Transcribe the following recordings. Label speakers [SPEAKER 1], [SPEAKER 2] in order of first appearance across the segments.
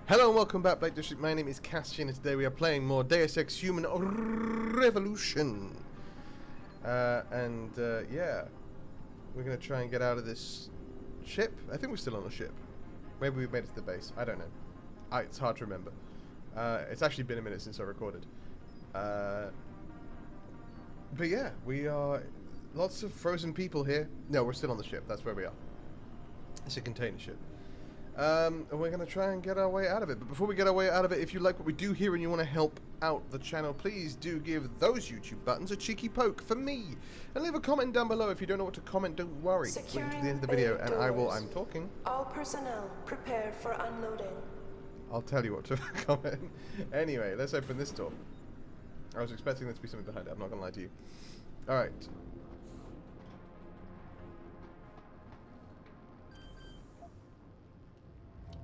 [SPEAKER 1] Hello and welcome back, Blake District. My name is Kastian and today we are playing more Deus Ex Human Revolution. Yeah, we're going to try and get out of this ship. I think we're still on the ship. Maybe we made it to the base. I don't know. It's hard to remember. It's actually been a minute since I recorded. But yeah, we are... Lots of frozen people here. No, we're still on the ship. That's where we are. It's a container ship. And we're going to try and get our way out of it. But before we get our way out of it, if you like what we do here and you want to help out the channel, please do give those YouTube buttons a cheeky poke for me. And leave a comment down below. If you don't know what to comment, don't worry. Wait until the end of the video and I'm talking.
[SPEAKER 2] All personnel, prepare for unloading.
[SPEAKER 1] I'll tell you what to comment. Anyway, let's open this door. I was expecting there to be something behind it. I'm not going to lie to you. Alright.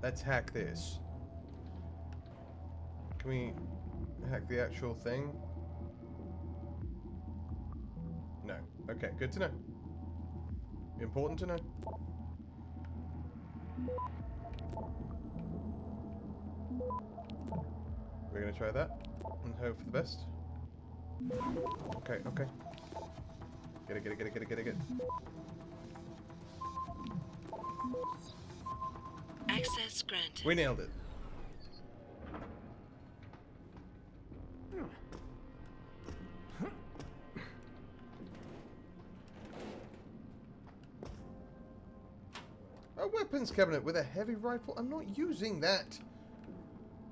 [SPEAKER 1] Let's hack this. Can we hack the actual thing? No. Okay, good to know. Important to know. We're gonna try that and hope for the best. Okay, okay. Get it.
[SPEAKER 3] Access granted.
[SPEAKER 1] We nailed it. A weapons cabinet with a heavy rifle. I'm not using that.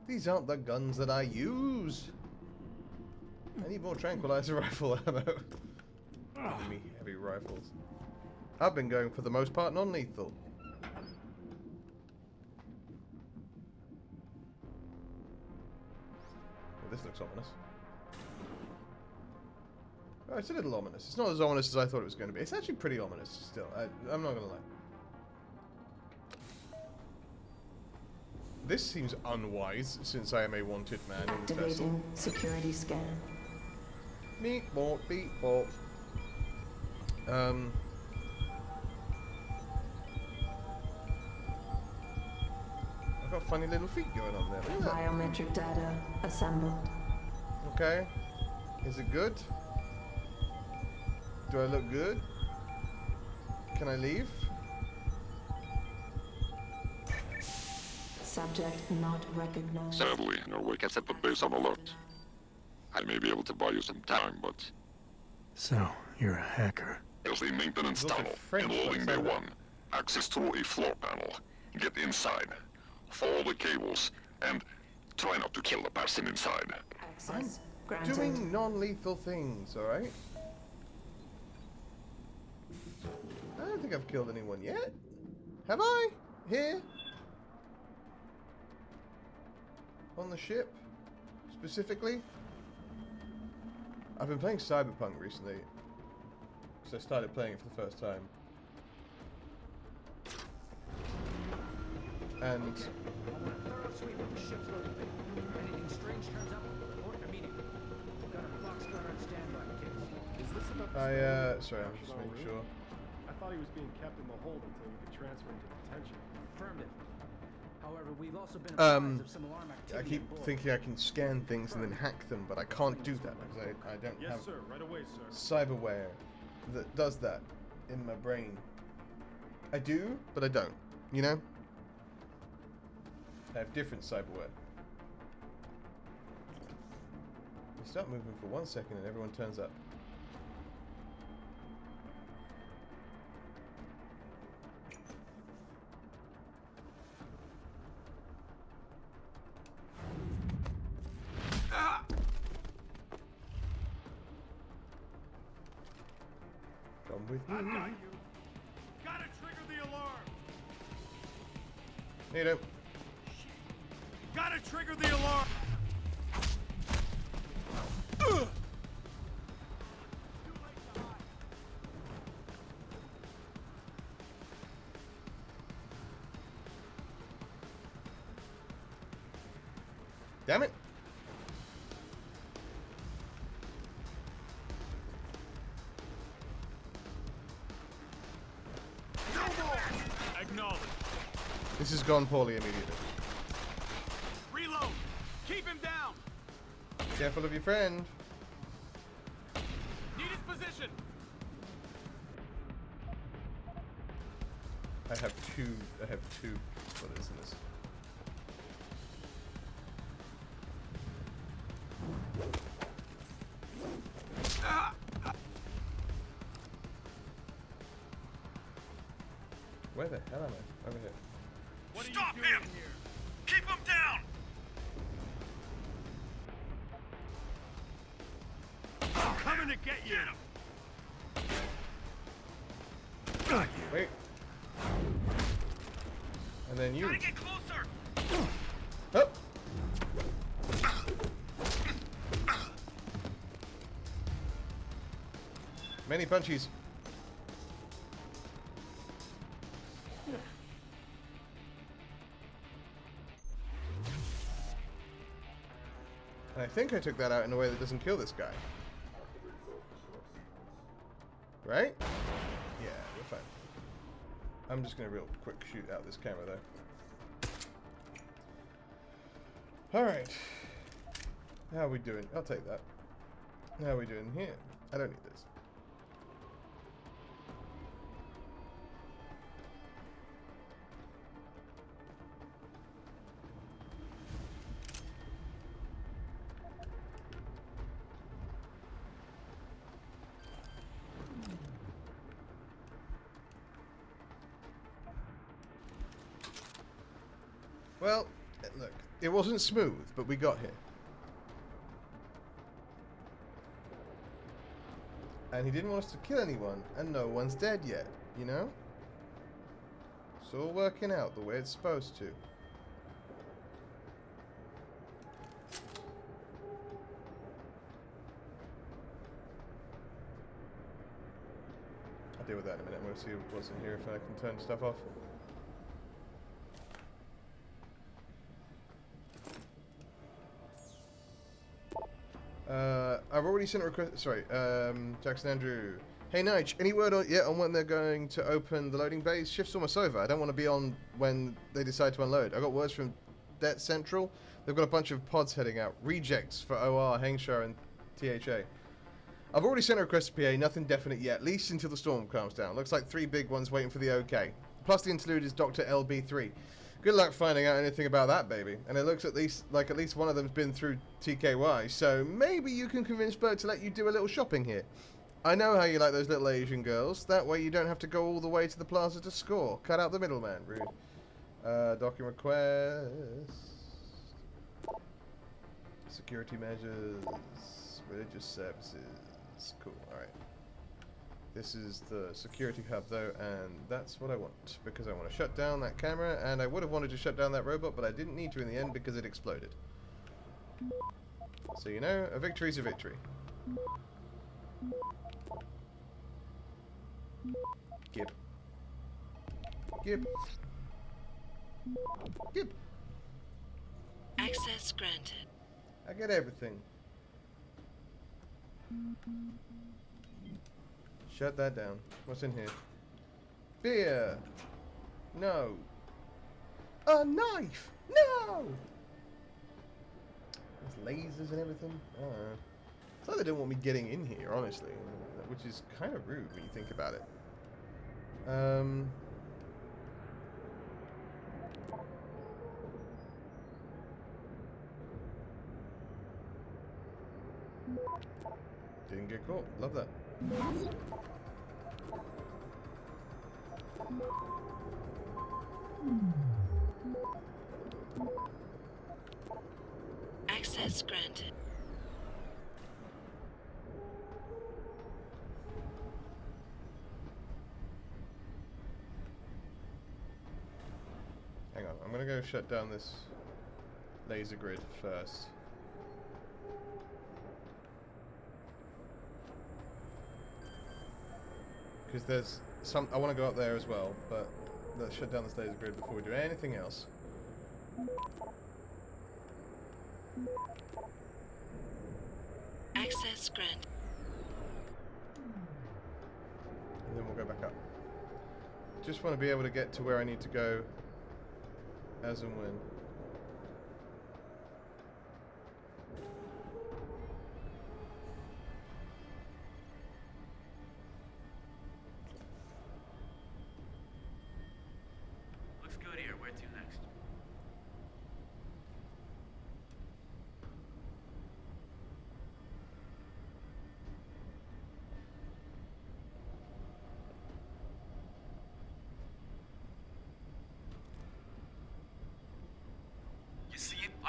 [SPEAKER 1] These aren't the guns that I use. I need more tranquilizer rifle ammo. Give me heavy rifles. I've been going for the most part non-lethal. This looks ominous. Oh, it's a little ominous. It's not as ominous as I thought it was going to be. It's actually pretty ominous still. I'm not going to lie. This seems unwise, since I am a wanted man in the vessel.
[SPEAKER 2] Activating security scan.
[SPEAKER 1] Beep, bop, beep, bop. I've got funny little feet going on there. Look at that.
[SPEAKER 2] Biometric data assembled.
[SPEAKER 1] Okay. Is it good? Do I look good? Can I leave?
[SPEAKER 2] Subject not recognized.
[SPEAKER 4] Sadly, Norway has set the base on alert. I may be able to buy you some time, but...
[SPEAKER 5] So, you're a hacker.
[SPEAKER 4] There's a maintenance
[SPEAKER 1] Those are
[SPEAKER 4] tunnel
[SPEAKER 1] French,
[SPEAKER 4] in loading
[SPEAKER 1] but
[SPEAKER 4] bay
[SPEAKER 1] it's
[SPEAKER 4] 1. Access to a floor panel. Get inside. Follow the cables, and try not to kill the person inside.
[SPEAKER 2] Access granted.
[SPEAKER 1] Doing non-lethal things, alright? I don't think I've killed anyone yet. Have I? Here? On the ship? Specifically? I've been playing Cyberpunk recently. Because I started playing it for the first time. And...
[SPEAKER 6] Anything strange turns up, report immediately. Got a box gun on standby in case.
[SPEAKER 7] Is this about the
[SPEAKER 1] sorry, I'm just making sure.
[SPEAKER 7] I thought he was being kept in the hold until we could transfer him to detention.
[SPEAKER 6] Affirmed it. However, we've also been apprised of some alarm activity.
[SPEAKER 1] I keep thinking I can scan things and then hack them, but I can't do that because I don't
[SPEAKER 7] Yes,
[SPEAKER 1] have
[SPEAKER 7] sir. Right away, sir.
[SPEAKER 1] cyberware that does that in my brain. I do, but I don't. You know? I have different cyberware. We start moving for 1 second and everyone turns up. Come with me.
[SPEAKER 7] I've got you. Gotta trigger the alarm.
[SPEAKER 1] You know.
[SPEAKER 7] Gotta trigger the alarm.
[SPEAKER 1] Damn it.
[SPEAKER 7] Acknowledged.
[SPEAKER 1] This has gone poorly immediately.
[SPEAKER 8] him down!
[SPEAKER 1] Careful of your friend.
[SPEAKER 8] Need his position!
[SPEAKER 1] I have two bullets in this. Where the hell am I? Over here.
[SPEAKER 8] What
[SPEAKER 9] Stop
[SPEAKER 8] are you doing
[SPEAKER 9] him!
[SPEAKER 8] here?
[SPEAKER 9] Keep him down! I'm coming to get you! Got you!
[SPEAKER 1] Wait. And then you.
[SPEAKER 9] Gotta get closer!
[SPEAKER 1] Oh. Many punchies. And I think I took that out in a way that doesn't kill this guy. Right? Yeah, we're fine. I'm just gonna real quick shoot out this camera though. Alright. How are we doing? I'll take that. How are we doing here? I don't need this. Well, look, it wasn't smooth, but we got here. And he didn't want us to kill anyone, and no one's dead yet, you know? It's all working out the way it's supposed to. I'll deal with that in a minute. I'm going to see what's in here if I can turn stuff off. I've already sent a request. Sorry, Jackson Andrew. Hey Nige, any word yet on when they're going to open the loading bays? Shift's almost over. I don't want to be on when they decide to unload. I got words from Det Central. They've got a bunch of pods heading out. Rejects for OR, Hengshire, and THA. I've already sent a request to PA. Nothing definite yet. At least until the storm calms down. Looks like 3 big ones waiting for the OK. Plus the interlude is Dr. LB3. Good luck finding out anything about that, baby. And it looks at least one of them's been through TKY, so maybe you can convince Bert to let you do a little shopping here. I know how you like those little Asian girls. That way you don't have to go all the way to the plaza to score. Cut out the middleman, rude. Document request. Security measures. Religious services. Cool, alright. This is the security hub though, and that's what I want, because I want to shut down that camera, and I would have wanted to shut down that robot, but I didn't need to in the end because it exploded. So you know, a victory's a victory. Gib. Gib. Gib.
[SPEAKER 3] Access granted.
[SPEAKER 1] I get everything. Shut that down. What's in here? Beer! No. A knife! No! There's lasers and everything. I don't know. It's like they don't want me getting in here, honestly. Which is kind of rude when you think about it. Didn't get caught. Love that.
[SPEAKER 3] Access granted.
[SPEAKER 1] Hang on, I'm gonna go shut down this laser grid first. Because there's some, I want to go up there as well, but let's shut down this laser grid before we do anything else.
[SPEAKER 3] Access granted.
[SPEAKER 1] And then we'll go back up. Just want to be able to get to where I need to go as and when.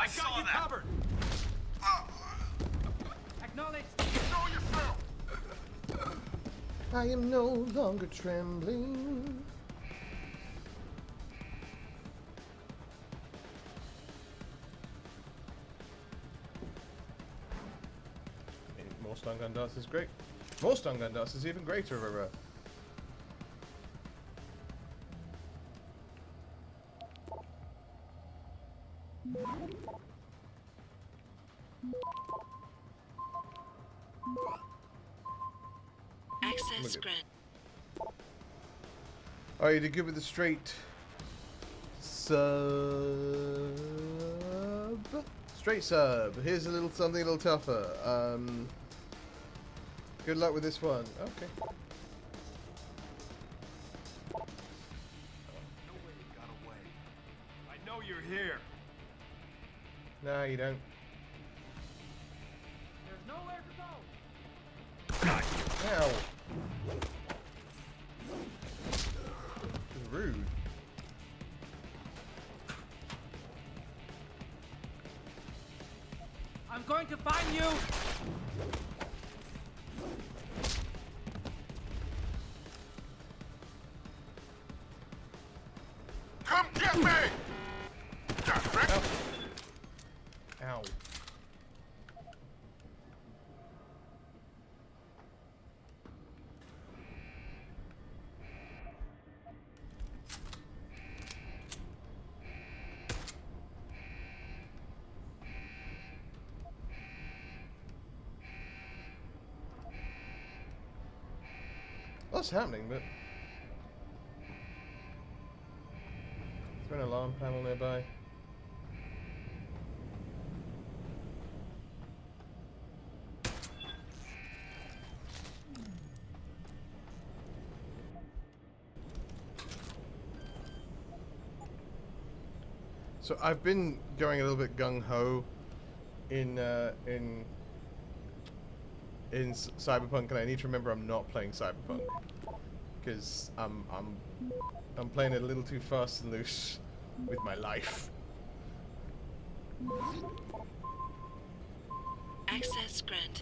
[SPEAKER 9] I saw
[SPEAKER 6] you
[SPEAKER 9] that.
[SPEAKER 6] covered. Acknowledge.
[SPEAKER 9] Show yourself.
[SPEAKER 1] I am no longer trembling. More stun gun darts is great. More stun gun darts is even greater, Aurora.
[SPEAKER 3] Access
[SPEAKER 1] Okay.
[SPEAKER 3] granted.
[SPEAKER 1] Oh, you did good with the straight sub. Straight sub. Here's a little something a little tougher. Good luck with this one. Okay.
[SPEAKER 9] No way you got away. I know you're here.
[SPEAKER 1] No, you don't.
[SPEAKER 6] There's nowhere to go.
[SPEAKER 5] Got you.
[SPEAKER 1] Ow. Rude.
[SPEAKER 6] I'm going to find you.
[SPEAKER 9] Come get me!
[SPEAKER 1] Ow. Ow. What's happening, but... Is there an alarm panel nearby? So I've been going a little bit gung-ho in Cyberpunk, and I need to remember I'm not playing Cyberpunk because I'm playing it a little too fast and loose with my life.
[SPEAKER 3] Access granted.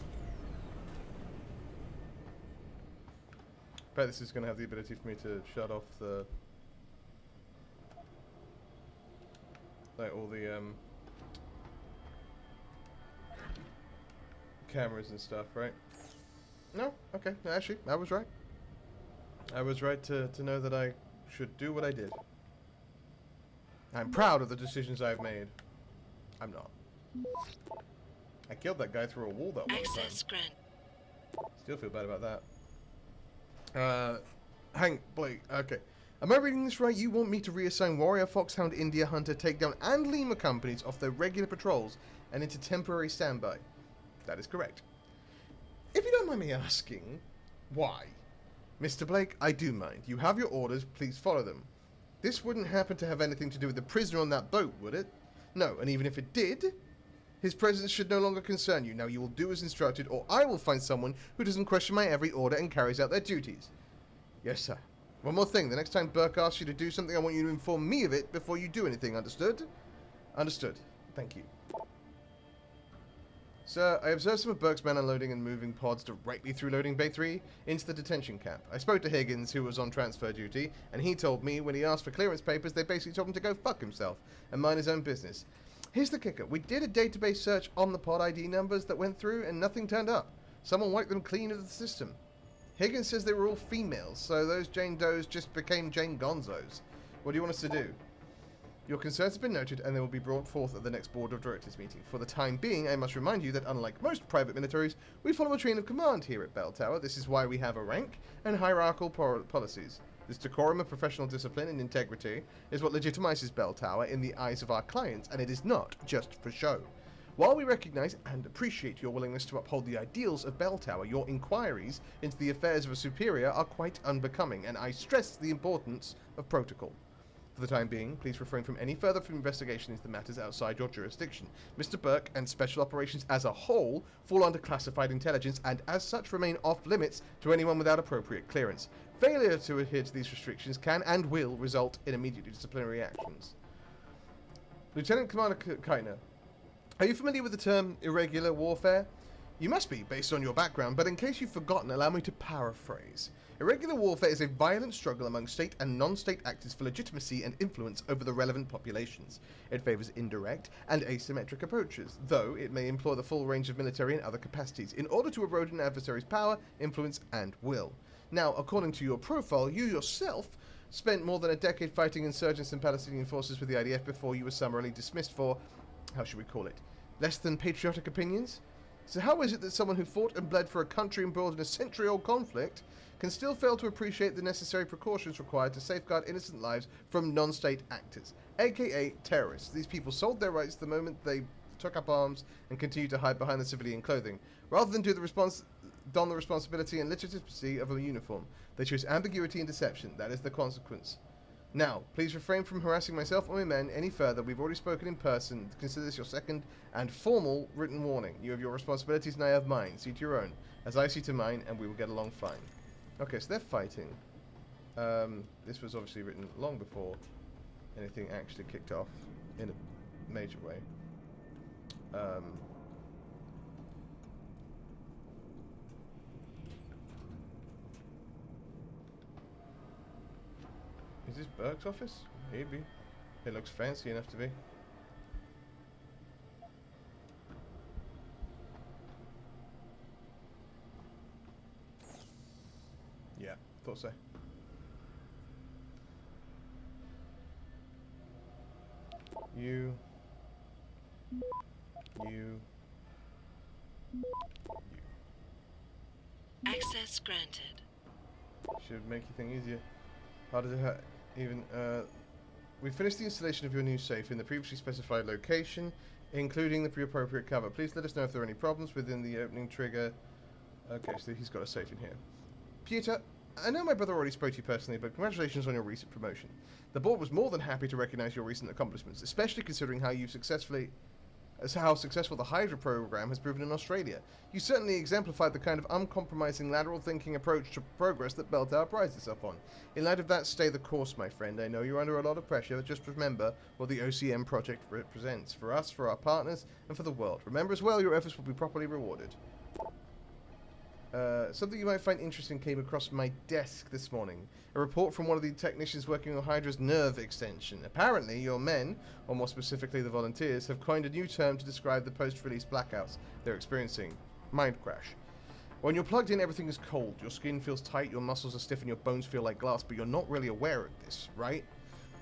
[SPEAKER 1] Bet this is going to have the ability for me to shut off the all the cameras and stuff, right? No? Okay. No, actually, I was right. I was right to know that I should do what I did. I'm proud of the decisions I've made. I'm not. I killed that guy through a wall that one time.
[SPEAKER 3] Access granted.
[SPEAKER 1] Still feel bad about that. Hank, Blake, okay. Am I reading this right? You want me to reassign Warrior, Foxhound, India Hunter, Takedown, and Lima companies off their regular patrols and into temporary standby? That is correct. If you don't mind me asking, why? Mr. Blake, I do mind. You have your orders, please follow them. This wouldn't happen to have anything to do with the prisoner on that boat, would it? No, and even if it did, his presence should no longer concern you. Now you will do as instructed, or I will find someone who doesn't question my every order and carries out their duties. Yes, sir. One more thing. The next time Burke asks you to do something, I want you to inform me of it before you do anything. Understood? Understood. Thank you. Sir, I observed some of Burke's men unloading and moving pods directly through loading bay 3 into the detention camp. I spoke to Higgins, who was on transfer duty, and he told me when he asked for clearance papers, they basically told him to go fuck himself and mind his own business. Here's the kicker. We did a database search on the pod ID numbers that went through, and nothing turned up. Someone wiped them clean of the system. Higgins says they were all females, so those Jane Does just became Jane Gonzos. What do you want us to do? Your concerns have been noted, and they will be brought forth at the next Board of Directors meeting. For the time being, I must remind you that unlike most private militaries, we follow a chain of command here at Bell Tower. This is why we have a rank and hierarchical policies. This decorum of professional discipline and integrity is what legitimizes Bell Tower in the eyes of our clients, and it is not just for show. While we recognize and appreciate your willingness to uphold the ideals of Bell Tower, your inquiries into the affairs of a superior are quite unbecoming, and I stress the importance of protocol. For the time being, please refrain from any further investigation into the matters outside your jurisdiction. Mr. Burke and Special Operations as a whole fall under classified intelligence and as such remain off limits to anyone without appropriate clearance. Failure to adhere to these restrictions can and will result in immediate disciplinary actions. Lieutenant Commander Kainer, Are you familiar with the term irregular warfare? You must be, based on your background, but in case you've forgotten, allow me to paraphrase. Irregular warfare is a violent struggle among state and non-state actors for legitimacy and influence over the relevant populations. It favors indirect and asymmetric approaches, though it may employ the full range of military and other capacities in order to erode an adversary's power, influence, and will. Now, according to your profile, you yourself spent more than a decade fighting insurgents and Palestinian forces with the IDF before you were summarily dismissed for, how should we call it, less than patriotic opinions? So how is it that someone who fought and bled for a country embroiled in a century-old conflict can still fail to appreciate the necessary precautions required to safeguard innocent lives from non-state actors, aka terrorists? These people sold their rights the moment they took up arms and continued to hide behind the civilian clothing. Rather than don the responsibility and legitimacy of a uniform, they chose ambiguity and deception. That is the consequence. Now, please refrain from harassing myself or my men any further. We've already spoken in person. Consider this your second and formal written warning. You have your responsibilities and I have mine. See to your own, as I see to mine, and we will get along fine. Okay, so they're fighting. This was obviously written long before anything actually kicked off in a major way. Is this Burke's office? Maybe. It looks fancy enough to be. Yeah, thought so. You.
[SPEAKER 3] Access granted.
[SPEAKER 1] Should make your thing easier. How does it even, we finished the installation of your new safe in the previously specified location, including the appropriate cover. Please let us know if there are any problems within the opening trigger. Okay, so he's got a safe in here. Peter, I know my brother already spoke to you personally, but congratulations on your recent promotion. The board was more than happy to recognize your recent accomplishments, especially considering how successful the Hydra program has proven in Australia. You certainly exemplified the kind of uncompromising lateral thinking approach to progress that Belltower prides itself on. In light of that, stay the course, my friend. I know you're under a lot of pressure, but just remember what the OCM project represents for us, for our partners, and for the world. Remember as well, your efforts will be properly rewarded. Something you might find interesting came across my desk this morning. A report from one of the technicians working on Hydra's nerve extension. Apparently, your men, or more specifically the volunteers, have coined a new term to describe the post-release blackouts they're experiencing. Mind crash. When you're plugged in, everything is cold. Your skin feels tight, your muscles are stiff, and your bones feel like glass, but you're not really aware of this, right?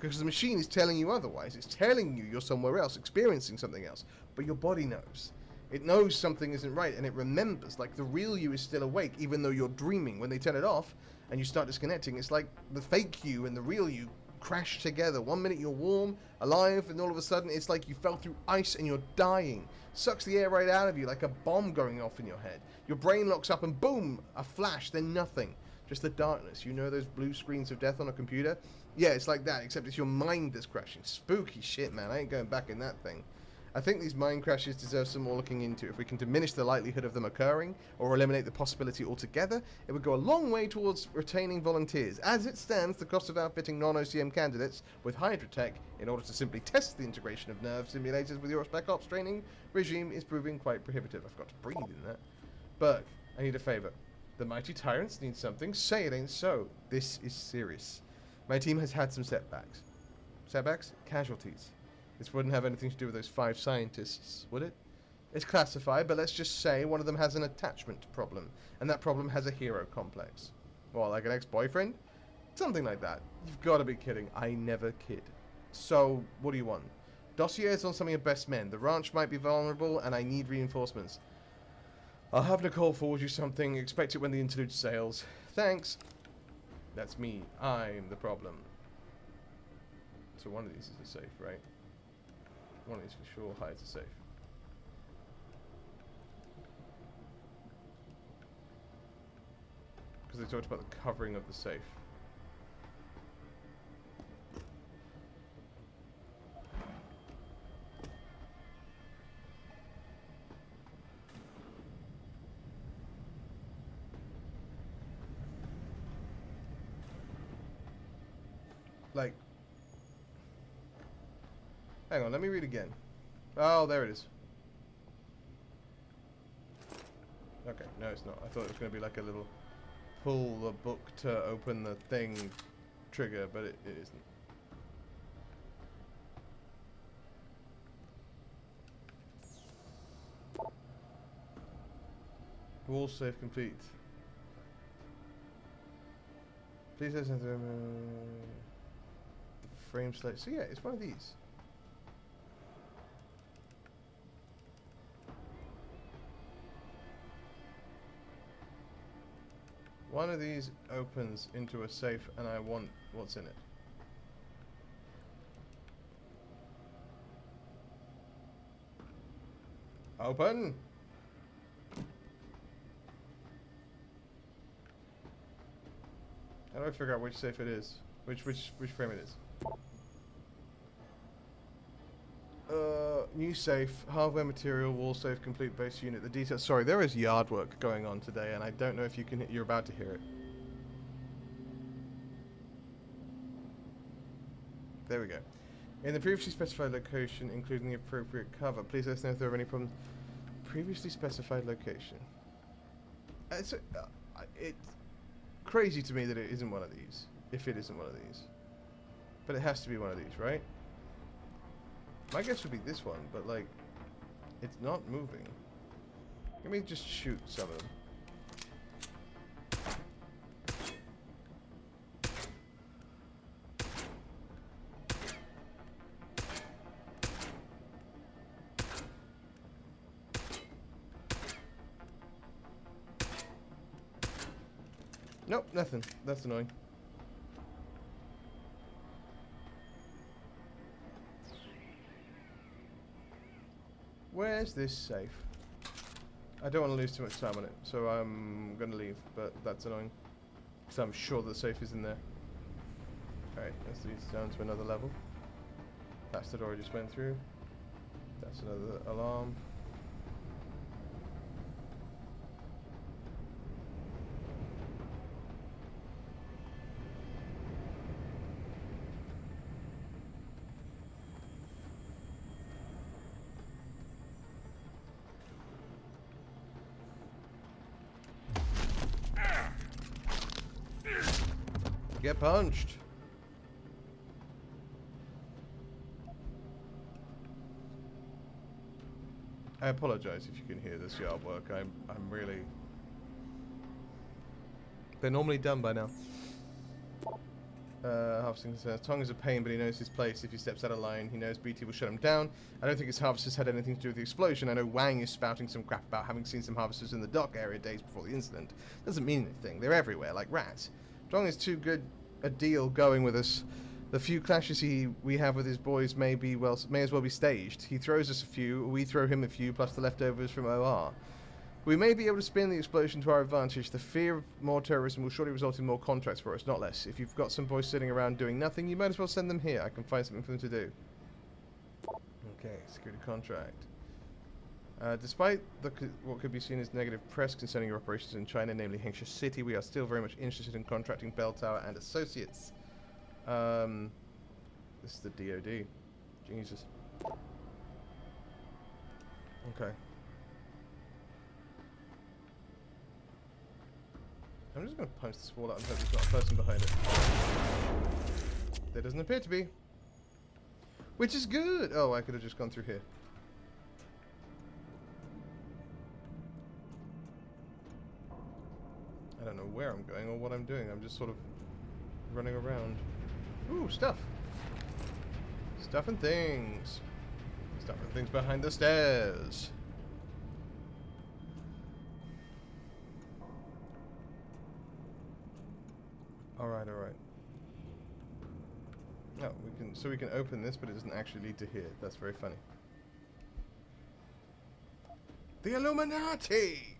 [SPEAKER 1] Because the machine is telling you otherwise. It's telling you you're somewhere else, experiencing something else. But your body knows. It knows something isn't right, and it remembers, like the real you is still awake, even though you're dreaming. When they turn it off, and you start disconnecting, it's like the fake you and the real you crash together. 1 minute you're warm, alive, and all of a sudden it's like you fell through ice and you're dying. Sucks the air right out of you, like a bomb going off in your head. Your brain locks up and boom, a flash, then nothing. Just the darkness. You know those blue screens of death on a computer? Yeah, it's like that, except it's your mind that's crashing. Spooky shit, man. I ain't going back in that thing. I think these mind crashes deserve some more looking into. If we can diminish the likelihood of them occurring, or eliminate the possibility altogether, it would go a long way towards retaining volunteers. As it stands, the cost of outfitting non-OCM candidates with Hydra tech in order to simply test the integration of nerve simulators with your Spec Ops training regime is proving quite prohibitive. I've got to breathe in that. Burke, I need a favor. The mighty tyrants need something. Say it ain't so. This is serious. My team has had some setbacks. Setbacks? Casualties. This wouldn't have anything to do with those 5 scientists, would it? It's classified, but let's just say one of them has an attachment problem, and that problem has a hero complex. Well, like an ex-boyfriend? Something like that. You've got to be kidding. I never kid. So, what do you want? Dossiers on some of your best men. The ranch might be vulnerable, and I need reinforcements. I'll have Nicole forward you something. Expect it when the interlude sails. Thanks. That's me. I'm the problem. So one of these is a safe, right? One of these for sure hides a safe. Because they talked about the covering of the safe. Like, hang on, let me read again. Oh, there it is. Okay, no it's not. I thought it was going to be like a little pull the book to open the thing trigger, but it isn't. Wall safe complete. Please listen to the frame slate. So yeah, it's one of these. One of these opens into a safe and I want what's in it. Open! How do I figure out which safe it is? Which frame it is? New safe, hardware material, wall safe, complete base unit. The details. Sorry, there is yard work going on today, and I don't know if you can. You're about to hear it. There we go. In the previously specified location, including the appropriate cover. Please let us know if there are any problems. Previously specified location. It's crazy to me that it isn't one of these. If it isn't one of these, but it has to be one of these, right? My guess would be this one, but like, it's not moving. Let me just shoot some of them. Nope, nothing. That's annoying. Where's this safe? I don't want to lose too much time on it, so I'm gonna leave, but that's annoying. Because I'm sure the safe is in there. Alright, let's lead down to another level. That's the door I just went through. That's another alarm. Get punched. I apologize if you can hear this yard work. I'm really. They're normally done by now. Harvesting says Tong is a pain, but he knows his place. If he steps out of line, he knows BT will shut him down. I don't think his harvesters had anything to do with the explosion. I know Wang is spouting some crap about having seen some harvesters in the dock area days before the incident. Doesn't mean anything. They're everywhere, like rats. Tong is too good a deal going with us. The few clashes we have with his boys may as well be staged. He throws us a few, we throw him a few, plus the leftovers from OR. We may be able to spin the explosion to our advantage. The fear of more terrorism will surely result in more contracts for us, not less. If you've got some boys sitting around doing nothing, you might as well send them here. I can find something for them to do. Okay, security contract. Despite what could be seen as negative press concerning your operations in China, namely Hengsha City, we are still very much interested in contracting Bell Tower and Associates. This is the DOD. Jesus. Okay. I'm just going to punch this wall out and hope there's not a person behind it. There doesn't appear to be. Which is good! Oh, I could have just gone through here. I don't know where I'm going or what I'm doing. I'm just sort of running around. Ooh, stuff. Stuff and things. Stuff and things behind the stairs. Alright, alright. Oh, we can open this, but it doesn't actually lead to here. That's very funny. The Illuminati!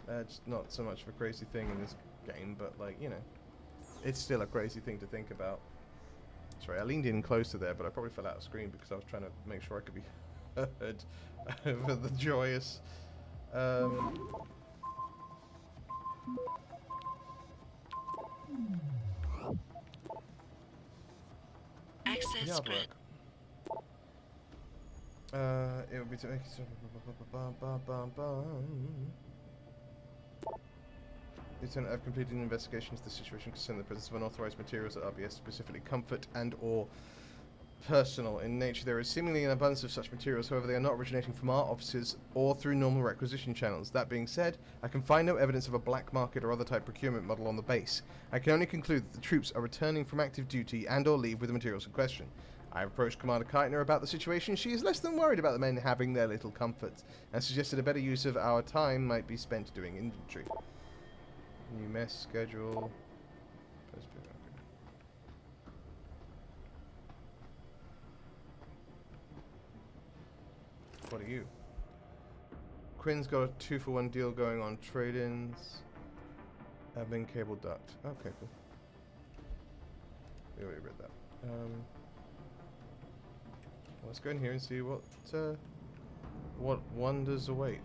[SPEAKER 1] It's not so much of a crazy thing in this game, but like, you know, it's still a crazy thing to think about. Sorry, I leaned in closer there, but I probably fell out of screen because I was trying to make sure I could be heard over the joyous.
[SPEAKER 3] Access
[SPEAKER 1] Yard
[SPEAKER 3] granted.
[SPEAKER 1] work. It would be to make it. Lieutenant, I've completed an investigation into the situation concerning the presence of unauthorized materials at RBS, specifically comfort and or personal in nature. There is seemingly an abundance of such materials, however they are not originating from our offices or through normal requisition channels. That being said, I can find no evidence of a black market or other type procurement model on the base. I can only conclude that the troops are returning from active duty and or leave with the materials in question. I have approached Commander Keitner about the situation. She is less than worried about the men having their little comforts, and suggested a better use of our time might be spent doing inventory. New mess schedule. What are you? Quinn's got a 2-for-1 deal going on trade-ins. Admin cable duct. Okay, cool. We already read that. Let's go in here and see what wonders await.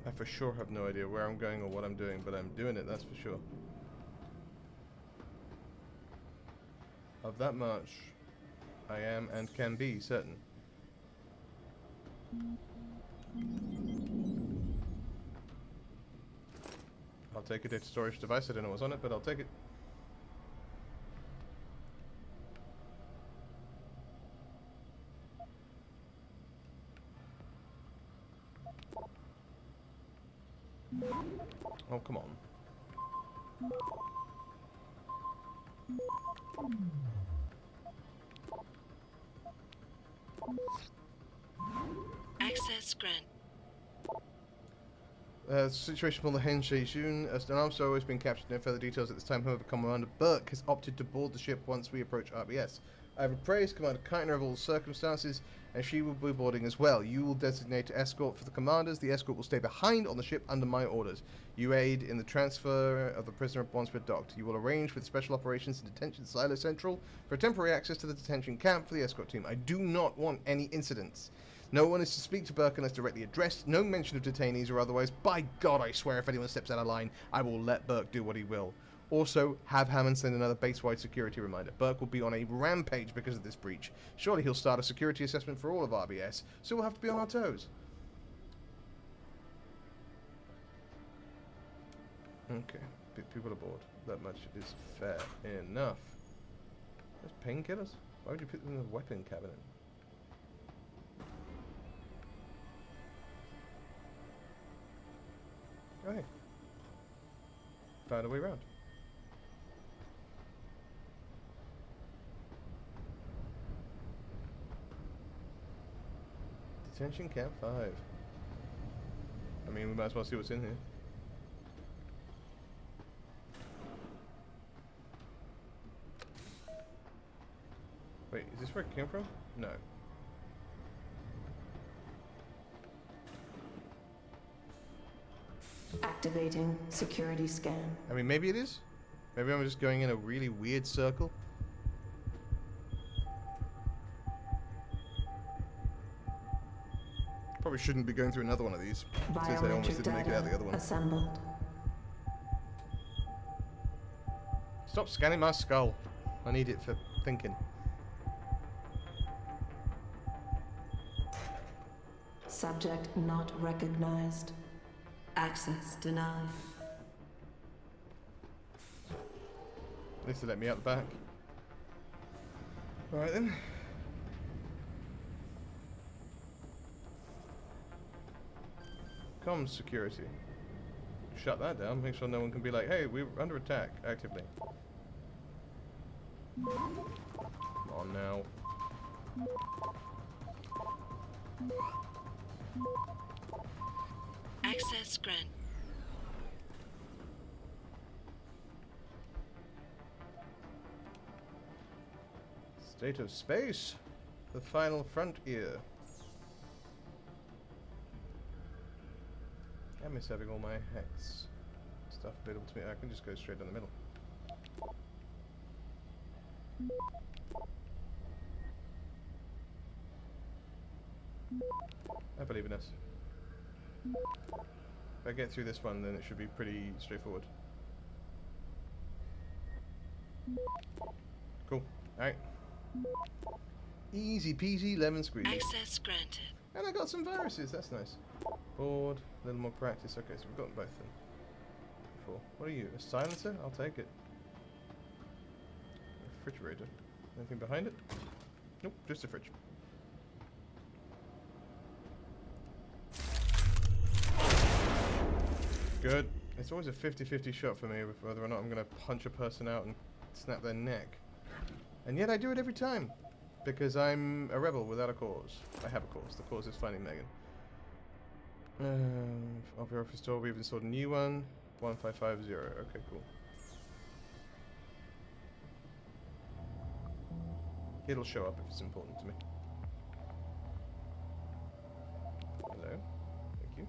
[SPEAKER 1] I for sure have no idea where I'm going or what I'm doing, but I'm doing it, that's for sure. Of that much, I am and can be certain. I'll take a data storage device. I don't know what's on it, but I'll take it. Oh, come on.
[SPEAKER 3] Access grant.
[SPEAKER 1] Situation on the Hensei Jun. An officer always been captured. No further details at this time. However, Commander Burke has opted to board the ship once we approach RBS. I have appraised Commander Keitner of all the circumstances, and she will be boarding as well. You will designate escort for the commanders. The escort will stay behind on the ship under my orders. You aid in the transfer of the prisoner once we're docked. You will arrange with Special Operations and Detention Silo Central for temporary access to the detention camp for the escort team. I do not want any incidents. No one is to speak to Burke unless directly addressed. No mention of detainees or otherwise. By God, I swear if anyone steps out of line, I will let Burke do what he will. Also, have Hammond send another base-wide security reminder. Burke will be on a rampage because of this breach. Surely he'll start a security assessment for all of RBS, so we'll have to be on our toes. Okay, people aboard. That much is fair enough. There's painkillers? Why would you put them in the weapon cabinet? Oh, hey. Found a way around. Detention Camp 5. I mean, we might as well see what's in here. Wait, is this where it came from? No.
[SPEAKER 2] Activating security scan.
[SPEAKER 1] I mean, maybe it is. Maybe I'm just going in a really weird circle. Probably shouldn't be going through another one of these, since I almost
[SPEAKER 2] Biometric
[SPEAKER 1] didn't make it out the
[SPEAKER 2] data
[SPEAKER 1] other one.
[SPEAKER 2] assembled.
[SPEAKER 1] Stop scanning my skull. I need it for thinking.
[SPEAKER 2] Subject not recognized.
[SPEAKER 3] Access denied.
[SPEAKER 1] At least they let me out the back. Alright then. Comms security. Shut that down. Make sure no one can be like, hey, we're under attack actively. Come on now.
[SPEAKER 3] Access grant.
[SPEAKER 1] State of space. The final frontier. I miss having all my hex stuff available to me. I can just go straight down the middle. I believe in us. If I get through this one, then it should be pretty straightforward. Cool. Alright. Easy peasy lemon squeezy.
[SPEAKER 3] Access granted.
[SPEAKER 1] And I got some viruses, that's nice. Board, a little more practice. Okay, so we've got both then. Before. What are you? A silencer? I'll take it. A refrigerator. Anything behind it? Nope, just a fridge. Good. It's always a 50-50 shot for me with whether or not I'm going to punch a person out and snap their neck. And yet I do it every time. Because I'm a rebel without a cause. I have a cause. The cause is finding Megan. Off your office door, we've installed a new one. 1550. Okay, cool. It'll show up if it's important to me. Hello. Thank you.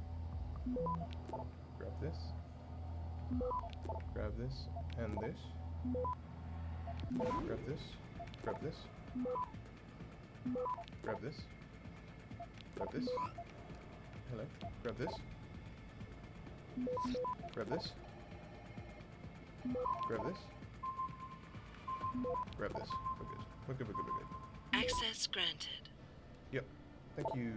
[SPEAKER 1] Grab this. Grab this. And this. Grab this. Grab this. Grab this. Grab this. Hello. Grab this. Grab this. Grab this. Grab this. We're good. We're good, we're good, we're good.
[SPEAKER 3] Access granted.
[SPEAKER 1] Yep. Thank you.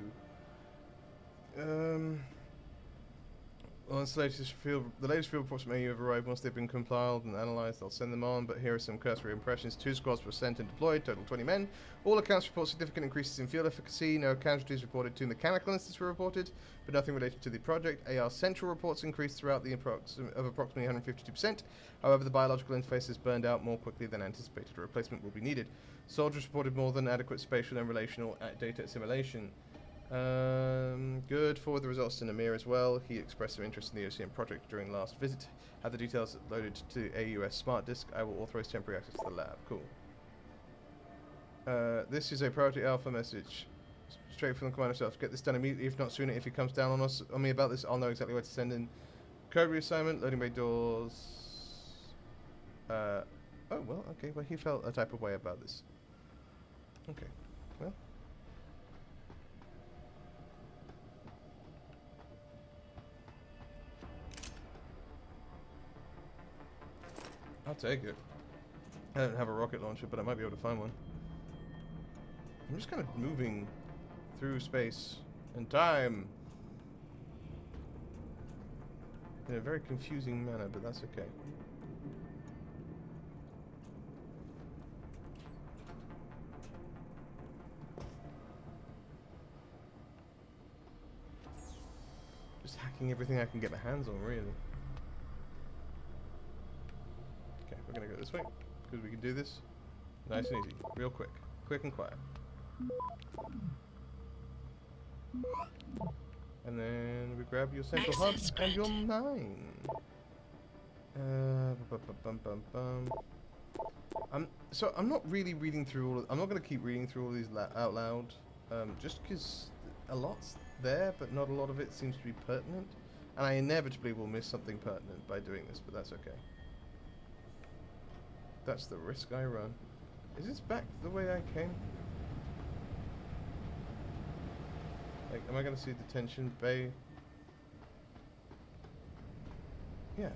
[SPEAKER 1] Once the latest field reports from AU have arrived. Once they've been compiled and analysed, they'll send them on. But here are some cursory impressions. 2 squads were sent and deployed, total 20 men. All accounts report significant increases in field efficacy. No casualties reported. 2 mechanical incidents were reported, but nothing related to the project. AR Central reports increased throughout the approximately 152%. However, the biological interface is burned out more quickly than anticipated. A replacement will be needed. Soldiers reported more than adequate spatial and relational data assimilation. Good. Forward the results to Namir as well. He expressed some interest in the OCM project during last visit. Have the details loaded to AUS smart disk. I will authorize temporary access to the lab. Cool. This is a priority alpha message. Straight from the commander himself. Get this done immediately, if not sooner. If he comes down on me about this, I'll know exactly where to send in. Code reassignment. Loading bay doors. Oh, well, okay. Well, he felt a type of way about this. Okay. Well. I'll take it. I don't have a rocket launcher, but I might be able to find one. I'm just kind of moving through space and time in a very confusing manner, but that's okay. Just hacking everything I can get my hands on, really. We're gonna go this way, because we can do this nice and easy, real quick. Quick and quiet. And then we grab your central hub and your mine. I'm not really reading through all of, I'm not gonna keep reading through all these out loud, just because a lot's there, but not a lot of it seems to be pertinent. And I inevitably will miss something pertinent by doing this, but that's okay. That's the risk I run. Is this back the way I came? Like, am I gonna see detention bay? Yeah.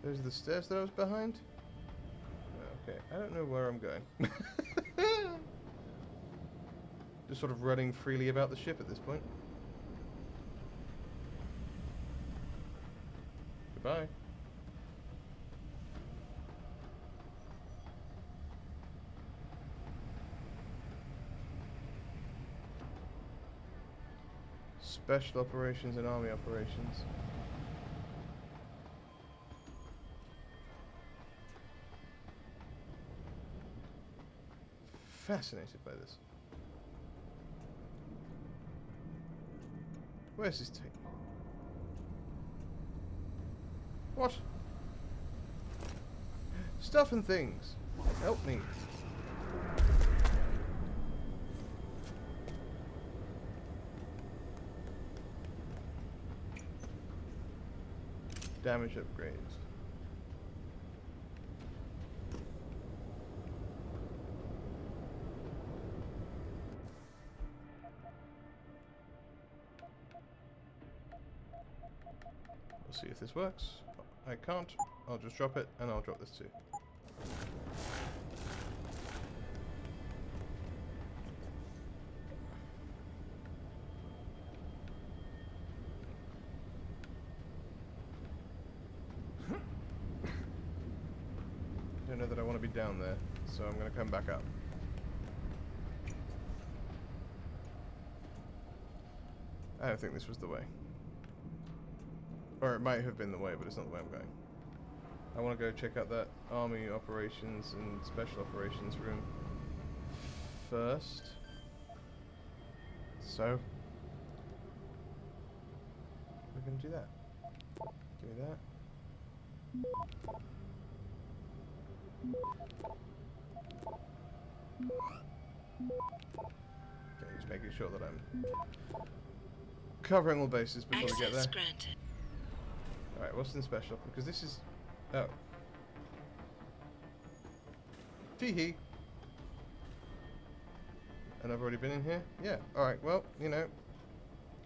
[SPEAKER 1] Those are the stairs that I was behind? Okay, I don't know where I'm going. Just sort of running freely about the ship at this point. Goodbye. Special operations and army operations. Fascinated by this. Where's this taking me? What? Stuff and things. Help me. Damage upgrades. see if this works. I can't. I'll just drop it, and I'll drop this too. Don't know that I want to be down there, so I'm going to come back up. I don't think this was the way. Or it might have been the way, but it's not the way I'm going. I want to go check out that Army Operations and Special Operations room first. So, we're going to do that. Give me that. Okay, just making sure that I'm covering all bases before we get there.
[SPEAKER 3] Access granted.
[SPEAKER 1] Alright, what's in special? Because this is... Oh. Tee-hee. And I've already been in here? Yeah. Alright, well, you know.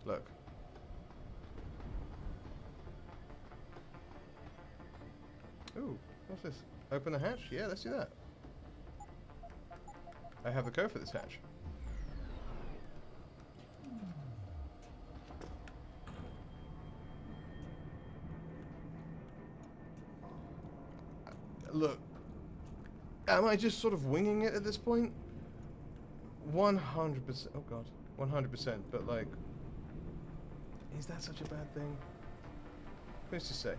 [SPEAKER 1] Look. Ooh, what's this? Open the hatch? Yeah, let's do that. I have the code for this hatch. Look, am I just sort of winging it at this point? 100%. Oh god, 100%. But like, is that such a bad thing? Who's to say?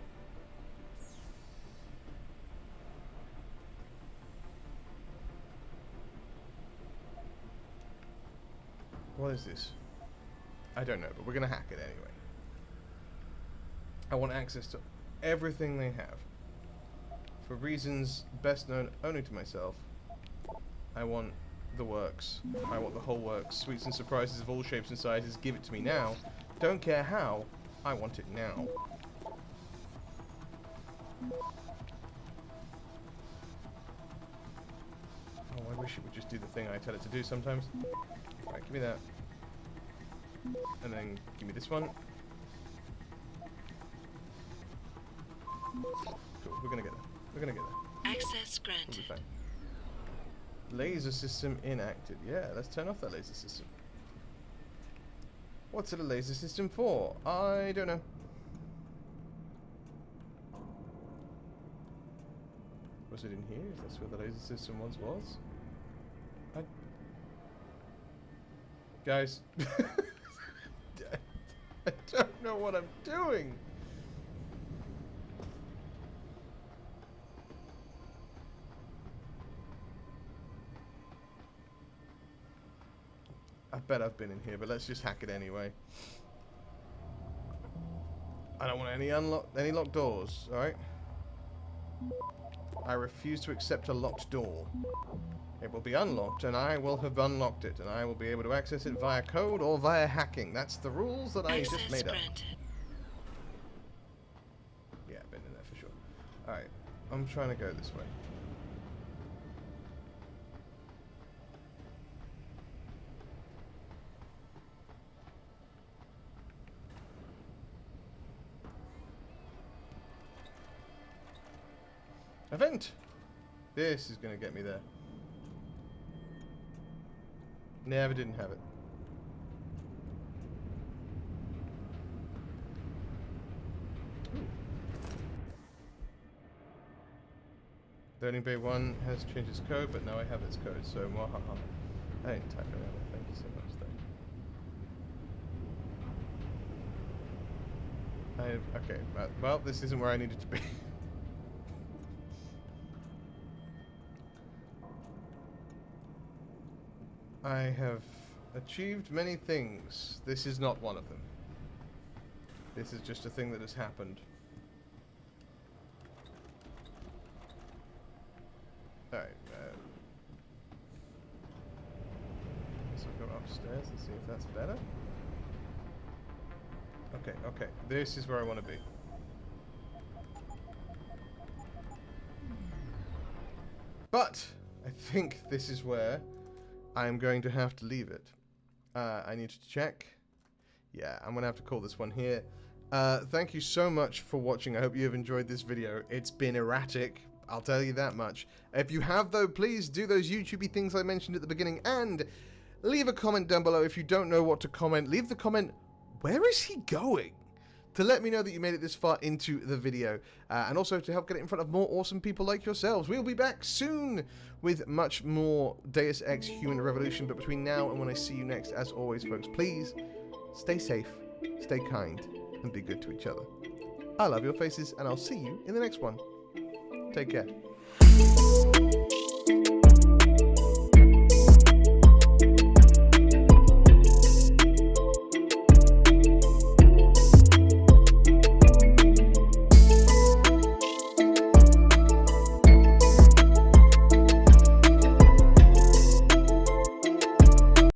[SPEAKER 1] What is this? I don't know, but we're gonna hack it anyway. I want access to everything they have. For reasons best known only to myself, I want the works. I want the whole works. Sweets and surprises of all shapes and sizes. Give it to me now. Don't care how. I want it now. Oh, I wish it would just do the thing I tell it to do sometimes. Alright, give me that. And then give me this one. Cool, we're gonna get there. We're gonna get there.
[SPEAKER 3] Access
[SPEAKER 1] We'll be
[SPEAKER 3] granted.
[SPEAKER 1] fine. Laser system inactive. Yeah, let's turn off that laser system. What's it a laser system for? I don't know. Was it in here? Is that where the laser system once was? Guys. I don't know what I'm doing. I bet I've been in here, but let's just hack it anyway. I don't want any locked doors, alright? I refuse to accept a locked door. It will be unlocked, and I will have unlocked it, and I will be able to access it via code or via hacking. That's the rules that I just
[SPEAKER 3] Access
[SPEAKER 1] made up.
[SPEAKER 3] granted.
[SPEAKER 1] Yeah, I've been in there for sure. Alright, I'm trying to go this way. Event! This is going to get me there. Never didn't have it. Ooh. Learning Bay 1 has changed its code, but now I have its code, so mwahaha. I didn't type it out. Thank you so much, though. Okay, well, this isn't where I needed to be. I have achieved many things. This is not one of them. This is just a thing that has happened. Alright, guess I'll go upstairs and see if that's better. Okay, okay. This is where I want to be. But I think this is where I'm going to have to leave it. I need to check. Yeah, I'm going to have to call this one here. Thank you so much for watching. I hope you have enjoyed this video. It's been erratic, I'll tell you that much. If you have, though, please do those YouTubey things I mentioned at the beginning, and leave a comment down below. If you don't know what to comment, leave the comment, where is he going? To let me know that you made it this far into the video, and also to help get it in front of more awesome people like yourselves. We'll be back soon with much more Deus Ex Human Revolution, but between now and when I see you next, as always, folks, please stay safe, stay kind, and be good to each other. I love your faces, and I'll see you in the next one. Take care.